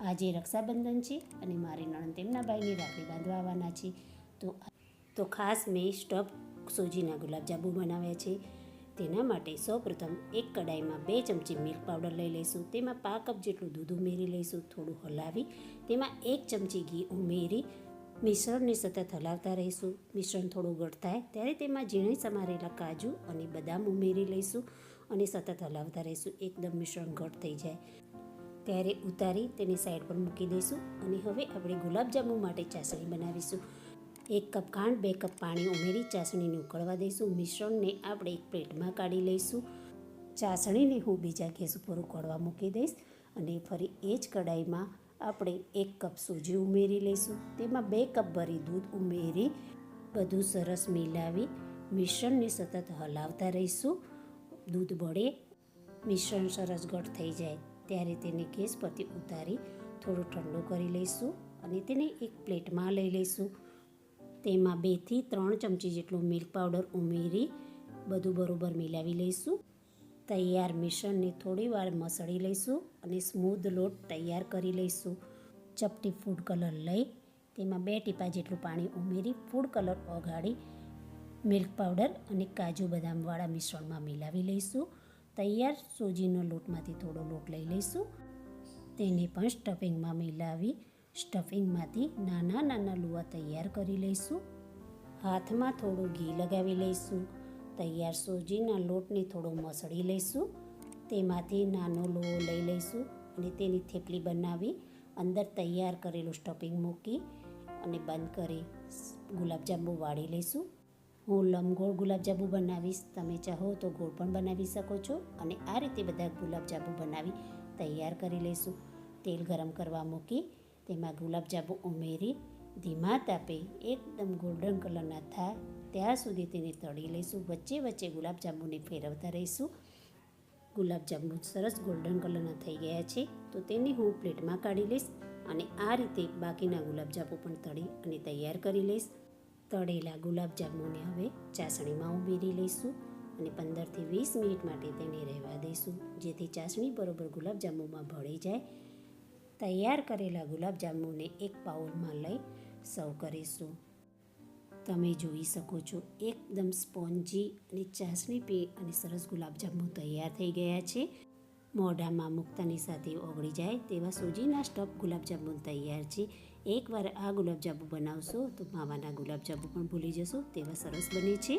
આજે રક્ષાબંધન છે અને મારી નણંદ તેમના ભાઈને રાખડી બાંધવા આવવાના છે. તો ખાસ મેં સ્ટફ સોજીના ગુલાબજાંબુ બનાવ્યા છે. તેના માટે સૌપ્રથમ એક કડાઈમાં 2 ચમચી મિલ્ક પાવડર લઈ લઈશું. તેમાં 5 કપ જેટલું દૂધ ઉમેરી લઈશું. થોડું હલાવી તેમાં 1 ચમચી ઘી ઉમેરી મિશ્રણને સતત હલાવતા રહીશું. મિશ્રણ થોડું ઘટ થાય ત્યારે તેમાં ઝીણી સમારેલા કાજુ અને બદામ ઉમેરી લઈશું અને સતત હલાવતા રહીશું. એકદમ મિશ્રણ ઘટ થઈ જાય ત્યારે ઉતારી તેને સાઈડ પર મૂકી દઈશું. અને હવે આપણે ગુલાબજાંબુ માટે ચાસણી બનાવીશું. 1 કપ ખાંડ 2 કપ પાણી ઉમેરી ચાસણીને ઉકળવા દઈશું. મિશ્રણને આપણે એક પ્લેટમાં કાઢી લઈશું. ચાસણીને હું બીજા ગેસ ઉપર ઉકળવા મૂકી દઈશ અને ફરી એ જ કડાઈમાં આપણે 1 કપ સૂજી ઉમેરી લઈશું. તેમાં 2 કપ ભરી દૂધ ઉમેરી બધું સરસ મિલાવી મિશ્રણને સતત હલાવતા રહીશું. દૂધ બળે મિશ્રણ સરસ ઘટ થઈ જાય ત્યારે તેને ગેસ પરથી ઉતારી થોડું ઠંડુ કરી લઈશું અને તેને એક પ્લેટમાં લઈ લઈશું. તેમાં 2 થી 3 ચમચી જેટલું મિલ્ક પાવડર ઉમેરી બધું બરોબર મિલાવી લઈશું. તૈયાર મિશ્રણને થોડી વાર મસળી લઈશું અને સ્મૂધ લોટ તૈયાર કરી લઈશું. ચપટી ફૂડ કલર લઈ તેમાં 2 ટીપા જેટલું પાણી ઉમેરી ફૂડ કલર ઓગાળી મિલ્ક પાવડર અને કાજુ બદામવાળા મિશ્રણમાં મિલાવી લઈશું. તૈયાર સોજીનો લોટમાંથી થોડો લોટ લઈ લઈશું. તેને પણ સ્ટફિંગમાં મિલાવી સ્ટફિંગમાંથી નાના નાના લુવા તૈયાર કરી લઈશું. હાથમાં થોડું ઘી લગાવી લઈશું. તૈયાર સોજીના લોટને થોડો મસળી લઈશું. તેમાંથી નાનો લુવો લઈ લઈશું અને તેની થેપલી બનાવી અંદર તૈયાર કરેલું સ્ટફિંગ મૂકી અને બંધ કરી ગુલાબજાંબુ વાળી લઈશું. હું લંબગોળ ગુલાબજાંબુ બનાવીશ. તમે ચાહો તો ગોળ પણ બનાવી શકો છો. અને આ રીતે બધા ગુલાબજાંબુ બનાવી તૈયાર કરી લઈશું. તેલ ગરમ કરવા મૂકી તેમાં ગુલાબજાંબુ ઉમેરી ધીમા તાપે એકદમ ગોલ્ડન કલરના થાય ત્યાં સુધી તેને તળી લઈશું. વચ્ચે વચ્ચે ગુલાબજાંબુને ફેરવતા રહીશું. ગુલાબજાંબુ સરસ ગોલ્ડન કલરના થઈ ગયા છે તો તેને હું પ્લેટમાં કાઢી લઈશ અને આ રીતે બાકીના ગુલાબજાંબુ પણ તળી અને તૈયાર કરી લઈશ. તળેલા ગુલાબજાંબુને હવે ચાસણીમાં ઉમેરી લઈશું અને 15 થી 20 મિનિટ માટે તેને રહેવા દઈશું જેથી ચાસણી બરોબર ગુલાબજાંબુમાં ભળી જાય. તૈયાર કરેલા ગુલાબજાંબુને એક બાઉલમાં લઈ સર્વ કરીશું. તમે જોઈ શકો છો એકદમ સ્પોન્જી અને ચાસણી પી અને સરસ ગુલાબજાંબુ તૈયાર થઈ ગયા છે. મોઢામાં મૂકતાની સાથે ઓગળી જાય તેવા સોજીના સ્ટફ ગુલાબજાંબુ તૈયાર છે. એકવાર આ ગુલાબજાંબુ બનાવશો તો માવાના ગુલાબજાંબુ પણ ભૂલી જશો તેવા સરસ બને છે.